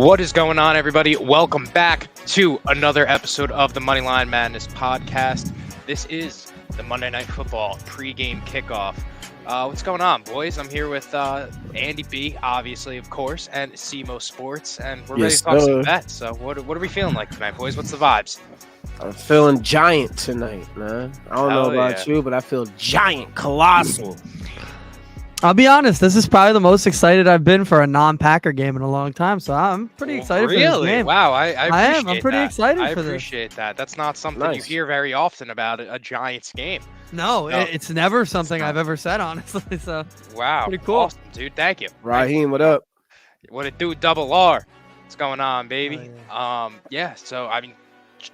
What is going on, everybody? Welcome back to another episode of the Moneyline Madness podcast. This is the Monday Night Football pregame kickoff. What's going on, boys? I'm here with Andy B, obviously, of course, and CMO Sports, and we're ready to talk some bets. So what are we feeling like tonight, boys? What's the vibes? I'm feeling giant tonight, man. I don't know about you, but I feel giant, colossal. I'll be honest, this is probably the most excited I've been for a non-Packer game in a long time, so I'm pretty excited for this game. Wow, I appreciate I'm pretty excited for this. I appreciate that. That's not something you hear very often about a Giants game. No, it's never something I've ever said, honestly. So wow, pretty cool. Awesome, dude. Thank you. Raheem, what up? What it do, Double R? What's going on, baby? Oh, yeah. So, I mean,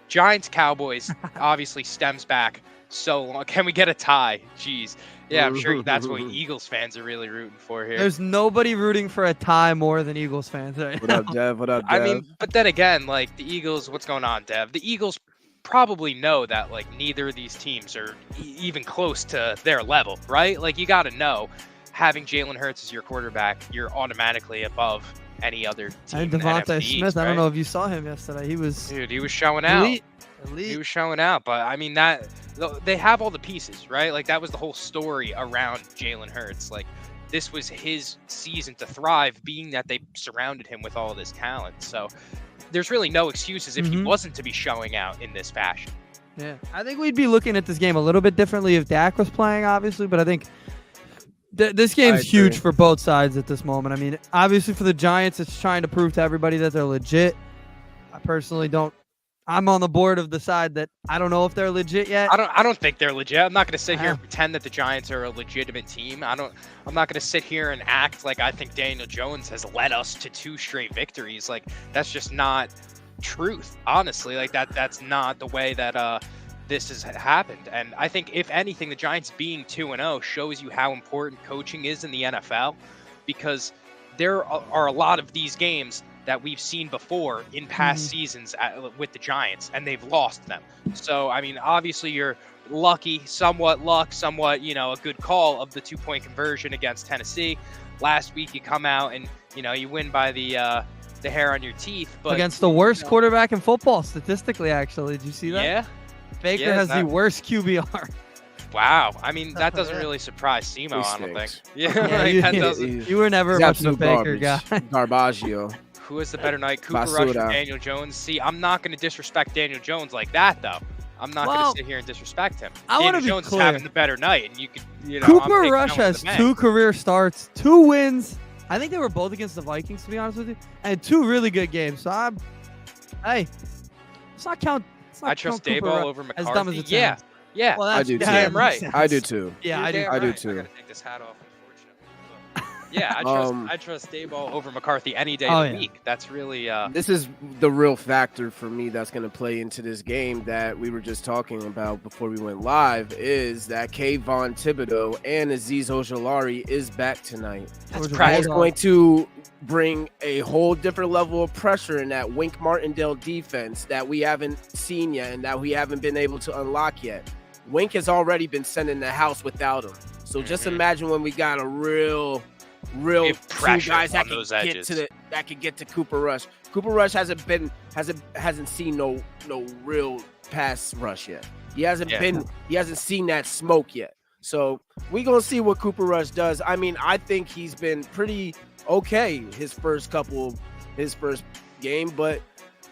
Giants Cowboys obviously stems back so long. Can we get a tie? Jeez. Yeah, I'm sure that's what Eagles fans are really rooting for here. There's nobody rooting for a tie more than Eagles fans right What up, Dev? What up, Dev? I mean, but then again, like, the Eagles, what's going on, Dev? The Eagles probably know that, like, neither of these teams are even close to their level, right? Like, you got to know, having Jalen Hurts as your quarterback, you're automatically above any other team. And Devontae Smith, right? I don't know if you saw him yesterday. He was showing out. Elite. He was showing out, but I mean, that they have all the pieces, right? Like, that was the whole story around Jalen Hurts. Like, this was his season to thrive, being that they surrounded him with all of this talent. So there's really no excuses if he wasn't to be showing out in this fashion. Yeah, I think we'd be looking at this game a little bit differently if Dak was playing, obviously, but I think this game's huge for both sides at this moment. I mean, obviously for the Giants, it's trying to prove to everybody that they're legit. I personally don't. I'm on the board of the side that I don't know if they're legit yet. I don't think they're legit. I'm not going to sit here and pretend that the Giants are a legitimate team. I'm not going to sit here and act like I think Daniel Jones has led us to 2 straight victories. Like, that's just not truth, honestly. Like, that's not the way that this has happened. And I think, if anything, the Giants being 2-0 shows you how important coaching is in the NFL, because there are a lot of these games that we've seen before in past seasons with the Giants, and they've lost them. So, I mean, obviously you're lucky, somewhat luck, somewhat, a good call of the 2-point conversion against Tennessee. Last week you come out and, you win by the hair on your teeth. But against the worst quarterback in football, statistically, actually. Did you see that? Yeah. Baker has the worst QBR. Wow. I mean, that doesn't really surprise SEMO, I don't think. Yeah, you were never much of a Baker guy. Garbaggio. Who is the better night? Cooper Rush or Daniel Jones? See, I'm not going to disrespect Daniel Jones like that, though. I'm not going to sit here and disrespect him. Daniel Jones is having the better night, and you could, Cooper Rush has 2 career starts, 2 wins. I think they were both against the Vikings, to be honest with you, and 2 really good games. So let's not count. I trust Daboll over McCarthy. As dumb as it sounds. Yeah. Well, I do too. Damn right. I do too. Yeah, I do. I do too. I gotta take this hat off, unfortunately. Yeah, I trust Daboll over McCarthy any day of the week. That's really this is the real factor for me that's going to play into this game that we were just talking about before we went live, is that Kayvon Thibodeau and Azeez Ojulari is back tonight. That's going to bring a whole different level of pressure in that Wink Martindale defense that we haven't seen yet and that we haven't been able to unlock yet. Wink has already been sent in the house without him. So just imagine when we got a real pressure guys on those edges that could get to Cooper Rush. Cooper Rush hasn't seen no real pass rush yet. He hasn't seen that smoke yet. So we gonna see what Cooper Rush does. I mean, I think he's been pretty okay his first game, but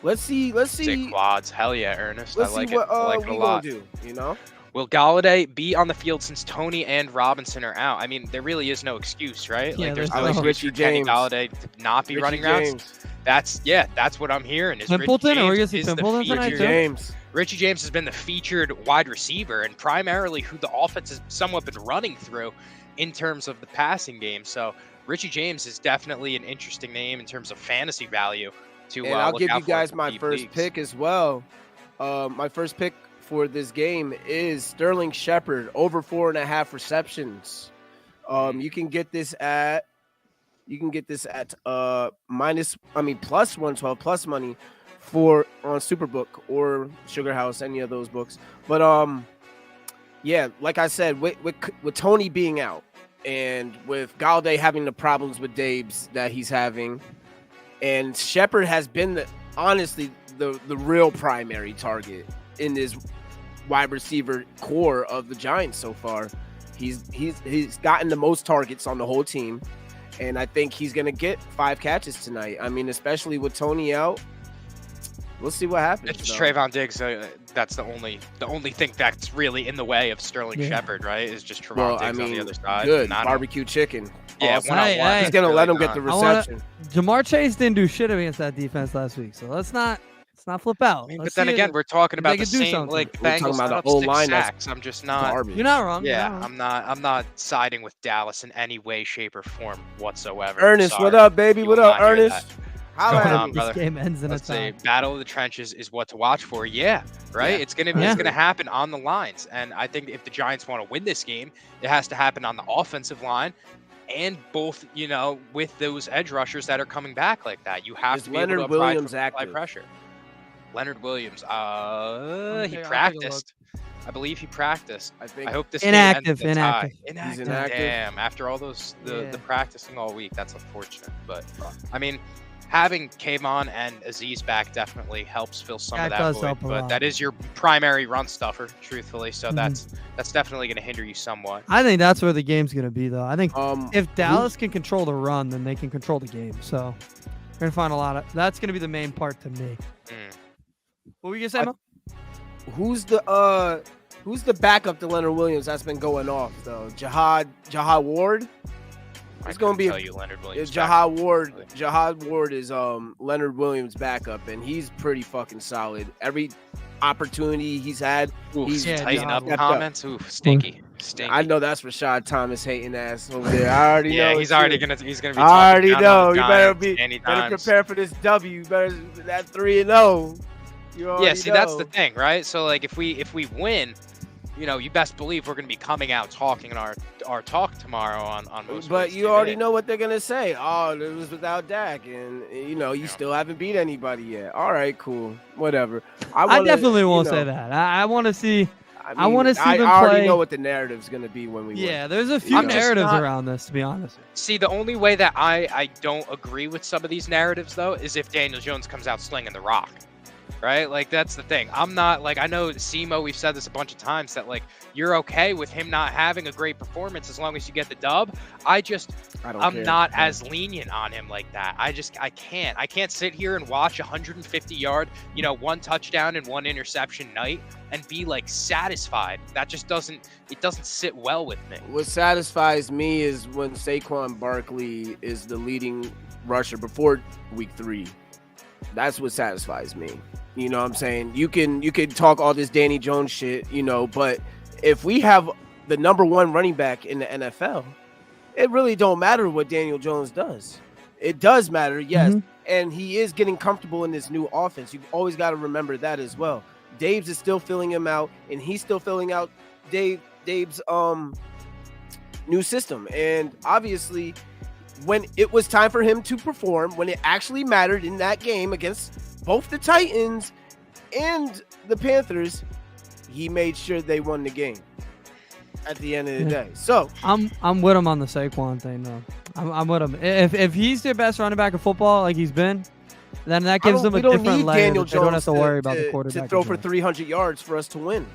let's see. Say quads. Hell yeah, Ernest. Let's I like see it. what I like it a lot. Gonna do, Will Galladay be on the field since Tony and Robinson are out? I mean, there really is no excuse, right? Yeah, like, there's no excuse Richie for Kenny James. Galladay to not be running routes. That's what I'm hearing. Is Pimpleton, or is Richie Pimpleton tonight James. Richie James has been the featured wide receiver and primarily who the offense has somewhat been running through in terms of the passing game. So Richie James is definitely an interesting name in terms of fantasy value. And I'll give you guys my first pick as well. My first pick for this game is Sterling Shepard over 4.5 receptions. You can get this at plus 112 plus money on Superbook or Sugar House, any of those books. But like I said, with Tony being out and with Galladay having the problems with Dabes that he's having, And Shepard has been honestly the real primary target in this wide receiver core of the Giants so far. He's gotten the most targets on the whole team, and I think he's gonna get 5 catches tonight. I mean, especially with Tony out, we'll see what happens. It's Trayvon Diggs. That's the only thing that's really in the way of Sterling Shepard, right? Is just Trayvon Diggs on the other side. Good barbecue chicken. Yeah, awesome. He's gonna let him get the reception. Jamar Chase didn't do shit against that defense last week, so let's not flip out. But then again, we're talking about the same like we're talking about the whole line. I'm just not. Garbage. You're not wrong. Yeah, I'm not siding with Dallas in any way, shape, or form whatsoever. Ernest, what up, baby? What up, Ernest? How this game ends in Let's a tie. say battle of the trenches is what to watch for. Yeah, right. Yeah. It's gonna happen on the lines, and I think if the Giants want to win this game, it has to happen on the offensive line. And both, with those edge rushers that are coming back like that, you have to be able to apply pressure. Leonard Williams, he practiced. I believe he practiced. I hope this inactive. He's inactive. Damn, after all those the practicing all week, that's unfortunate. But I mean, having Kayvon and Aziz back definitely helps fill some of that void. But that is your primary run stuffer, truthfully. So that's definitely going to hinder you somewhat. I think that's where the game's going to be, though. I think if Dallas can control the run, then they can control the game. So we're going to find a lot of that's going to be the main part to me. What were you going to say, Mo? Who's the backup to Leonard Williams that's been going off though? Jihad Ward. It's going to be Leonard Williams. Jihad Ward is Leonard Williams' backup, and he's pretty fucking solid. Every opportunity he's had, he's tighten up comments. Ooh, stinky. I know that's Rashad Thomas hating ass over there. I already know. Yeah, he's gonna be. I already know. You better prepare for this W. You better that 3-0. That's the thing, right? So like if we win, you best believe we're going to be coming out talking in our talk tomorrow on most. But you already know what they're going to say. Oh, it was without Dak, and you still haven't beat anybody yet. All right, cool, whatever. I definitely won't say that. I want to see. I want to see them play. I already know what the narrative's going to be when we win. Yeah, there's a few narratives around this, to be honest. See, the only way that I don't agree with some of these narratives though is if Daniel Jones comes out slinging the rock. Right? Like, that's the thing. I'm not, like, I know SEMO, we've said this a bunch of times, that, like, you're okay with him not having a great performance as long as you get the dub. I'm not as lenient on him like that. I can't sit here and watch 150-yard, 1 touchdown and 1 interception night and be, like, satisfied. That just doesn't sit well with me. What satisfies me is when Saquon Barkley is the leading rusher before week 3. That's what satisfies me. You know what I'm saying? You can talk all this Danny Jones shit, but if we have the number 1 running back in the NFL, it really don't matter what Daniel Jones does. It does matter, yes. And he is getting comfortable in this new offense. You've always got to remember that as well. Dave's is still filling him out, and he's still filling out Dave's new system. And obviously, when it was time for him to perform, when it actually mattered in that game against both the Titans and the Panthers, he made sure they won the game at the end of the day. So I'm with him on the Saquon thing, though. I'm with him. If he's the best running back of football, like he's been, then that gives them a different layer. They don't have to worry about the quarterback to throw for 300 yards for us to win.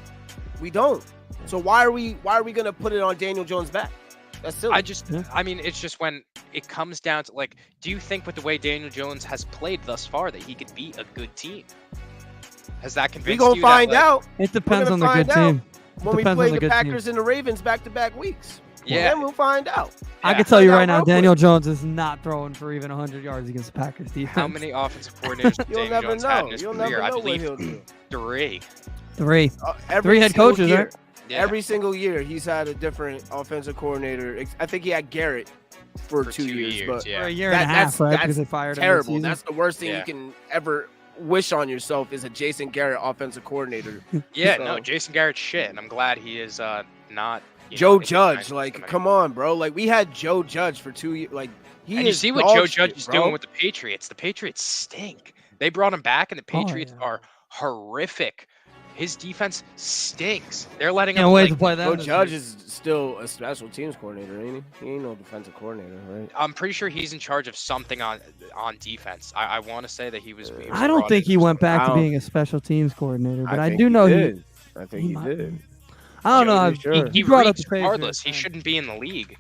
We don't. So why are we going to put it on Daniel Jones' back? That's silly. It's just when it comes down to, like, do you think with the way Daniel Jones has played thus far that he could beat a good team? Has that convinced you? We're going to find out. It depends on the good team. When we play the Packers and the Ravens back-to-back weeks. Yeah. Then we'll find out. I can tell you right now, Daniel Jones is not throwing for even 100 yards against the Packers defense. How many offensive coordinators does Daniel Jones had in his career? I believe he'll do. 3. 3 head coaches, right? Yeah. Every single year, he's had a different offensive coordinator. I think he had Garrett for 2 years, but for a year and a half, right? Because they fired him. Terrible. That's the worst thing you can ever wish on yourself is a Jason Garrett offensive coordinator. No, Jason Garrett's shit, and I'm glad he is not. Joe Judge, like, come on, bro. Like, we had Joe Judge for 2 years. Like, you see what Joe Judge is doing with the Patriots. The Patriots stink. They brought him back, and the Patriots are horrific. his defense stinks. They're letting Can't him wait to play that. Joe Judge is still a special teams coordinator, ain't he? He ain't no defensive coordinator, right? I'm pretty sure he's in charge of something on defense. I want to say that he was. I don't think he went back to being a special teams coordinator, but I do know he. I think he did. I don't know. Sure. He brought up regardless. He shouldn't be in the league.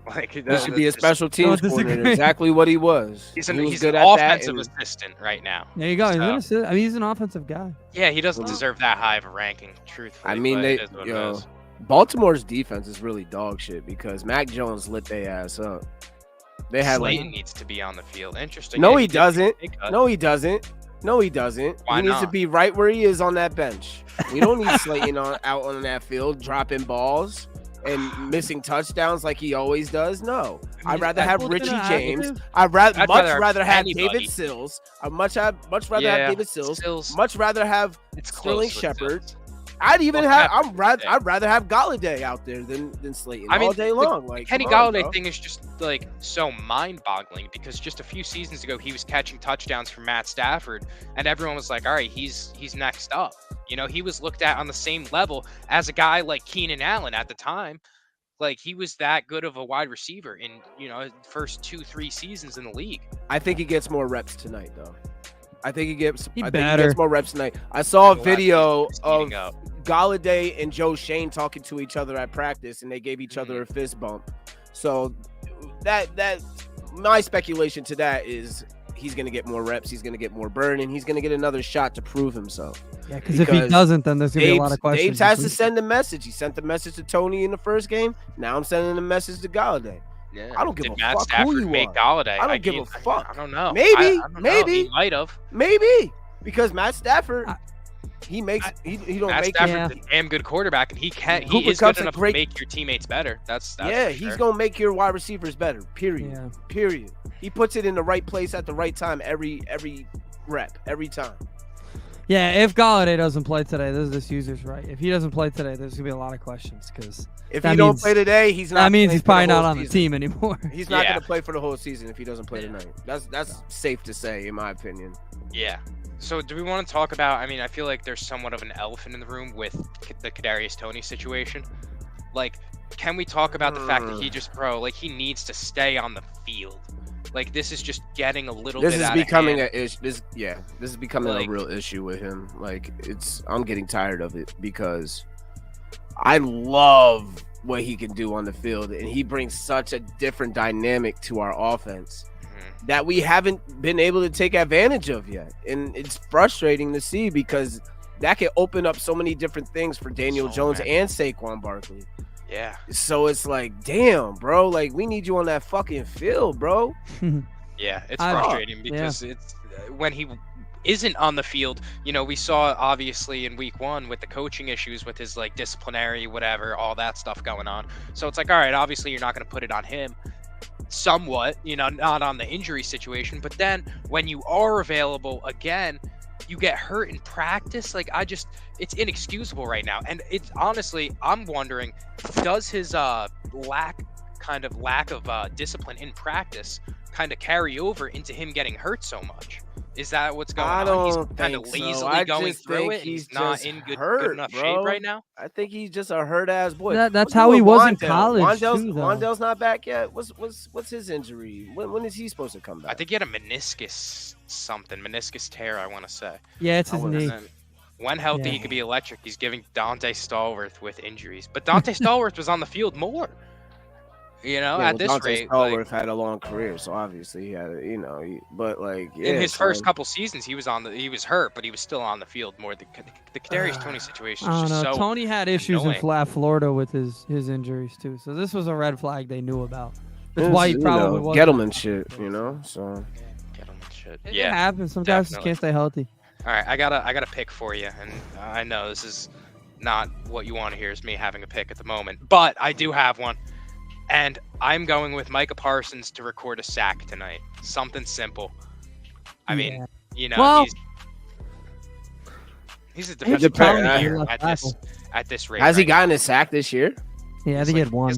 Like he should be a special teams coordinator. Exactly what he was. He's an offensive assistant right now. There you go. He's an offensive guy. Yeah, he doesn't deserve that high of a ranking. Truthfully, I mean, Baltimore's defense is really dog shit because Mac Jones lit their ass up. They had Slayton needs to be on the field. Interesting. No, he doesn't. No, he doesn't. No, he doesn't. Why he needs not? to be right where he is on that bench. We don't need Slayton out on that field dropping balls and missing touchdowns like he always does. No, I'd rather have Richie James. I'd much rather have David Sills. I'd much rather have David Sills. Much rather have Sterling Shepard. I'd rather have Galladay out there than Slayton all day long. Like Kenny Galladay thing is just like so mind-boggling because just a few seasons ago he was catching touchdowns from Matt Stafford, and everyone was like, "All right, he's next up." You know, he was looked at on the same level as a guy like Keenan Allen at the time. Like he was that good of a wide receiver in his first 2-3 seasons in the league. I think he gets more reps tonight, though. I think he gets more reps tonight. I saw a video of Galladay and Joe Shane talking to each other at practice, and they gave each other a fist bump. So that my speculation to that is he's going to get more reps, he's going to get more burn, and he's going to get another shot to prove himself. Yeah, because if he doesn't, then there's going to be a lot of questions. Dave has to send a message. He sent the message to Tony in the first game. Now I'm sending a message to Galladay. Yeah. I don't give a Matt fuck Stafford who you make are. Galladay? I don't give a fuck. I don't know. Maybe, I don't maybe. know. He might have. Maybe. Because Matt Stafford, he don't Matt make Stafford's a damn good quarterback, and he is good enough to make your teammates better. That's he's gonna make your wide receivers better. Period. Yeah. Period. He puts it in the right place at the right time every rep, every time. Yeah, if Galladay doesn't play today, this user's right. If he doesn't play today, there's gonna be a lot of questions because if he don't play today, he's not. That means he's probably not on the team anymore. He's not gonna play for the whole season if he doesn't play tonight. That's safe to say, in my opinion. Yeah. So do we want to talk about? I mean, I feel like there's somewhat of an elephant in the room with the Kadarius Toney situation. Like, can we talk about the fact that he needs to stay on the field? Like, this is just getting a little bit out of hand. This is becoming a real issue with him. Like, I'm getting tired of it because I love what he can do on the field, and he brings such a different dynamic to our offense that we haven't been able to take advantage of yet. And it's frustrating to see because that can open up so many different things for Daniel Jones and Saquon Barkley. Yeah. So it's like, damn, bro, like we need you on that fucking field, bro. Yeah, it's frustrating because it's when he isn't on the field, we saw obviously in week 1 with the coaching issues with his like disciplinary, whatever, all that stuff going on. So it's like, all right, obviously you're not going to put it on him. Somewhat, not on the injury situation, but then when you are available again, you get hurt in practice. Like it's inexcusable right now. And it's honestly, I'm wondering, does his lack of discipline in practice kind of carry over into him getting hurt so much? Is that what's going on? He's kind of lazily going through it. He's not in good enough shape right now. I think he's just a hurt ass boy. That's how he was in college. Wandell's not back yet. What's his injury? When is he supposed to come back? I think he had a meniscus tear, I want to say. Yeah, it's his knee. When healthy, he could be electric. He's giving Dante Stallworth with injuries, but Dante Stallworth was on the field more. At this rate, Stallworth had a long career, so obviously he had, in his first couple seasons, he was hurt, but he was still on the field more. The Kadarius Toney situation is just so. Tony had issues annoying. in Florida with his injuries too, so this was a red flag they knew about. That's why he probably was Gettleman shit, so. Gettleman shit. It happens. Some guys just can't stay healthy. All right, I got a pick for you, and I know this is not what you want to hear is me having a pick at the moment, but I do have one. And I'm going with Micah Parsons to record a sack tonight. Something simple. I mean, he's a defensive player of the year at this rate. Has he gotten a sack this year? Yeah, I think he had one.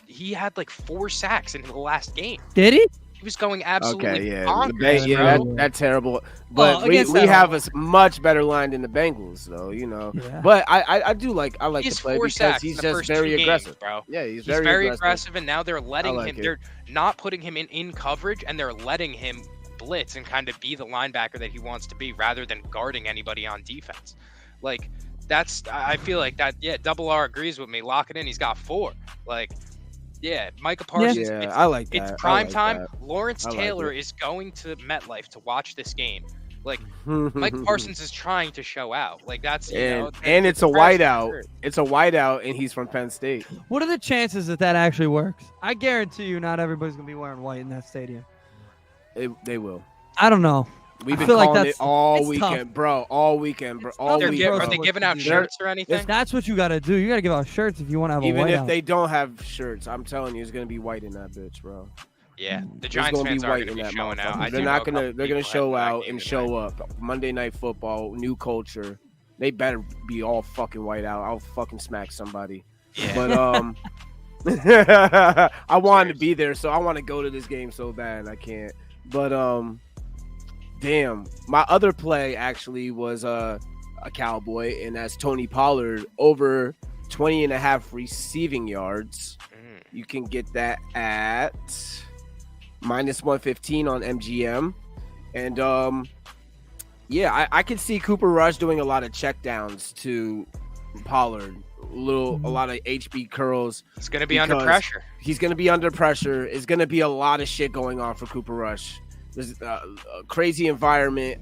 He had like 4 sacks in the last game. Did he? He was going absolutely Okay, yeah, bonkers, bro. that's terrible. But we have a much better line than the Bengals, though. Yeah. But I do like He's the play 4 because sacks he's in the just first very 2 games, aggressive, bro. Yeah, he's very aggressive, and now they're letting him. it. They're not putting him in coverage, and they're letting him blitz and kind of be the linebacker that he wants to be, rather than guarding anybody on defense. Like I feel like that. Yeah, Double R agrees with me. Lock it in. He's got 4. Like. Yeah, Micah Parsons. Yeah, I like that. It's prime time. Lawrence Taylor is going to MetLife to watch this game. Like, Micah Parsons is trying to show out. Like, that's, and it's a whiteout. It's a whiteout, and he's from Penn State. What are the chances that actually works? I guarantee you not everybody's going to be wearing white in that stadium. They will. I don't know. We've been calling it all weekend, bro. All weekend, bro. All weekend. Are they giving out shirts or anything? That's what you got to do. You got to give out shirts if you want to have a whiteout. Even if they don't have shirts, I'm telling you, it's gonna be white in that bitch, bro. Yeah, the Giants fans are gonna be showing out. They're not gonna. They're gonna show out and show up. Monday Night Football, new culture. They better be all fucking white out. I'll fucking smack somebody. Yeah. But I wanted to be there, so I want to go to this game so bad, and I can't. But damn, my other play actually was a Cowboy, and that's Tony Pollard over 20.5 receiving yards. You can get that at -115 on MGM. And yeah, I can see Cooper Rush doing a lot of checkdowns to Pollard. A lot of HB curls. He's going to be under pressure. He's going to be under pressure. It's going to be a lot of shit going on for Cooper Rush. This a crazy environment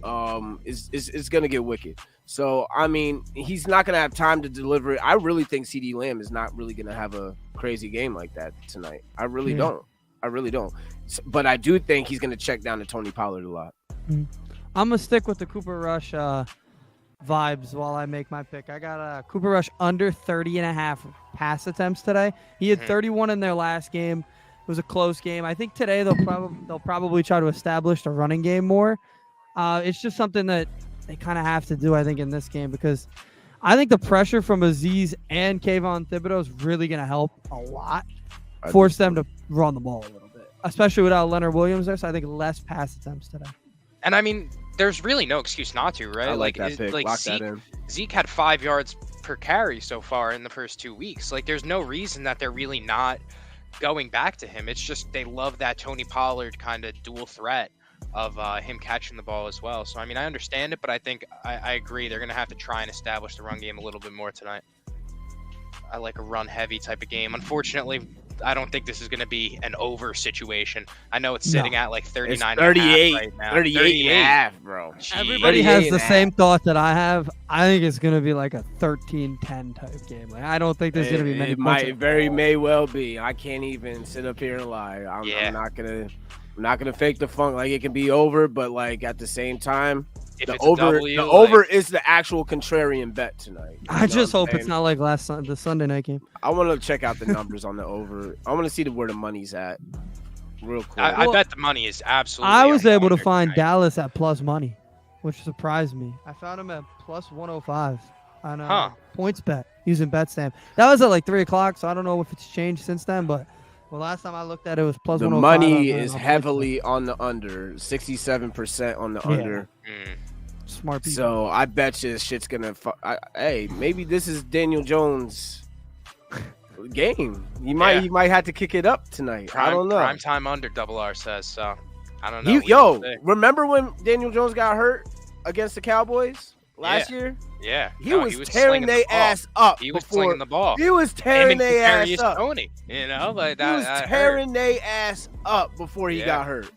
is going to get wicked. So, I mean, he's not going to have time to deliver it. I really think CeeDee Lamb is not really going to have a crazy game like that tonight. I really don't. I really don't. But I do think he's going to check down to Tony Pollard a lot. I'm going to stick with the Cooper Rush vibes while I make my pick. I got Cooper Rush under 30.5 pass attempts today. He had 31 in their last game. It was a close game. I think today they'll probably try to establish the running game more. It's just something that they kind of have to do, I think, in this game, because I think the pressure from Azeez and Kayvon Thibodeau is really going to help a lot. Force them to run the ball a little bit, especially without Leonard Williams there. So I think less pass attempts today. And I mean, there's really no excuse not to, right? I like that pick. Lock that in. Zeke had 5 yards per carry so far in the first 2 weeks. Like, there's no reason that they're really not going back to him. It's just they love that Tony Pollard kind of dual threat of him catching the ball as well. So, I mean, I understand it, but I think I agree. They're going to have to try and establish the run game a little bit more tonight. I like a run-heavy type of game. Unfortunately, I don't think this is going to be an over situation. I know it's sitting at like 39 38 right now. 38.5, bro. Jeez. Everybody has the same thought that I have. I think it's going to be like a 13-10 type game. Like, I don't think there's going to be many points. It may well be. I can't even sit up here and lie. I'm not gonna fake the funk. Like, it can be over, but like at the same time, the over is the actual contrarian bet tonight. I just hope it's not like the Sunday night game. I want to check out the numbers on the over. I want to see where the money's at. Real quick. I bet the money is absolutely. I was able to find Dallas at plus money, which surprised me. I found him at plus 105 on points bet using BetStamp. That was at like 3:00, so I don't know if it's changed since then, but. Well, last time I looked at it, was plus 105. The money is heavily on the under, 67% on the under. Smart people. So I bet you this shit's gonna. Hey, maybe this is Daniel Jones' game. He might have to kick it up tonight. I don't know. Prime time under, Double R says. So I don't know. Remember when Daniel Jones got hurt against the Cowboys last year? Yeah, he was tearing their ass up. He was slinging the ball. He was tearing their ass up. Tony, like that. He was tearing their ass up before he got hurt.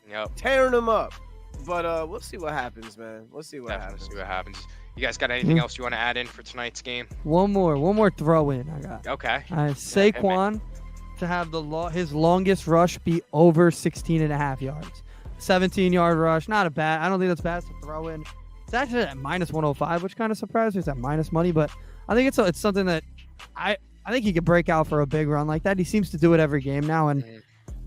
Yep, tearing them up. But we'll see what happens, man. We'll see what happens. See what happens. You guys got anything else you want to add in for tonight's game? One more throw in. I got. Okay. Saquon to have his longest rush be over 16.5 yards. 17-yard rush, not a bad. I don't think that's bad to throw in. It's actually at minus 105, which kind of surprised me. It's at minus money, but I think it's something that I think he could break out for a big run like that. He seems to do it every game now, and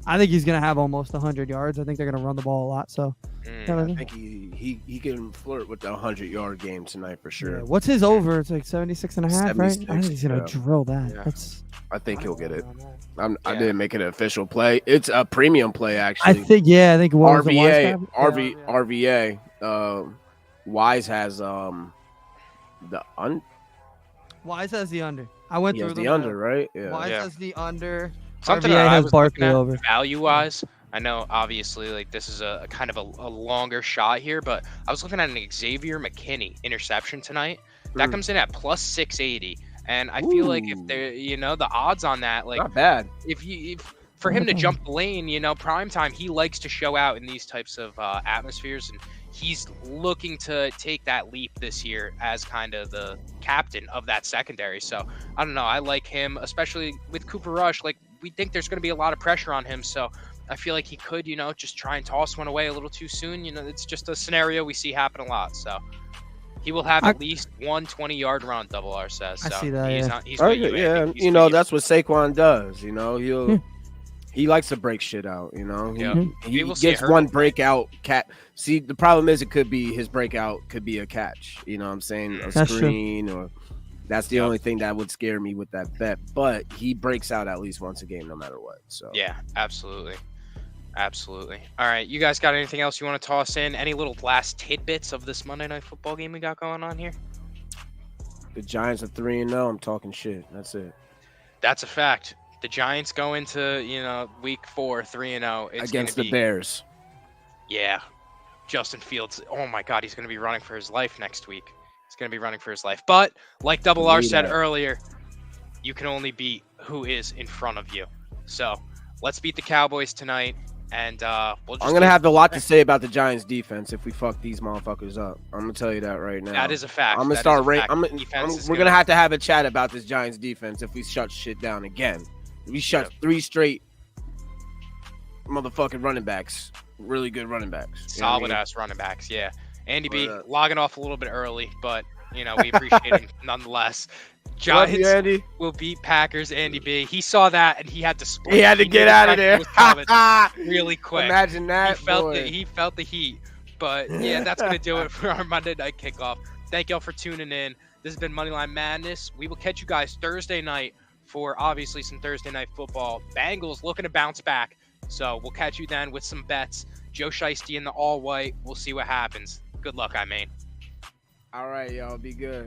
I think he's going to have almost 100 yards. I think they're going to run the ball a lot. So I think he can flirt with the 100-yard game tonight for sure. Yeah. What's his over? It's like 76.5, right? I think he's going to drill that. Yeah. I think he'll get it. I didn't make it an official play. It's a premium play, actually. I think what RVA. Wise has the Wise has the under. I went through the under, right? Yeah. Wise has the under. Something RVA that I has was Barkley looking at over. value-wise. I know, obviously, like this is a kind of a longer shot here, but I was looking at an Xavier McKinney interception tonight. That comes in at plus 680, and I feel like if they're, the odds on that, like not bad. If for him to jump the lane, prime time, he likes to show out in these types of atmospheres, and he's looking to take that leap this year as kind of the captain of that secondary. So I don't know. I like him, especially with Cooper Rush. Like, we think there's going to be a lot of pressure on him. So I feel like he could, just try and toss one away a little too soon. It's just a scenario we see happen a lot. So he will have at least one 20-yard run, Double R says. So I see that, he's that's what Saquon does. He likes to break shit out, He gets one breakout cat. See, the problem is his breakout could be a catch. You know what I'm saying? A screen or that's the only thing that would scare me with that bet. But he breaks out at least once a game, no matter what. So yeah, absolutely. Absolutely. All right, you guys got anything else you want to toss in? Any little last tidbits of this Monday Night Football game we got going on here? The Giants are 3-0. I'm talking shit. That's it. That's a fact. The Giants go into, week 4, 3-0. It's against the Bears. Yeah. Justin Fields, oh my God, he's going to be running for his life next week. He's going to be running for his life. But like Double R said earlier, you can only beat who is in front of you. So let's beat the Cowboys tonight. And I'm going to have a lot to say about the Giants defense if we fuck these motherfuckers up. I'm going to tell you that right now. That is a fact. I'm going to start we're going to have a chat about this Giants defense if we shut shit down again. We shut 3 straight motherfucking running backs. Really good running backs. Solid ass running backs, yeah. Andy B logging off a little bit early, but we appreciate him nonetheless. Giants will beat Packers. Andy B. He saw that and he had to split. He had to get out of there really quick. Imagine that. He felt the heat. But yeah, that's gonna do it for our Monday Night Kickoff. Thank y'all for tuning in. This has been Moneyline Madness. We will catch you guys Thursday night for obviously some Thursday Night Football. Bengals looking to bounce back. So we'll catch you then with some bets. Joe Shiesty in the all white. We'll see what happens. Good luck, I mean. All right, y'all. Be good.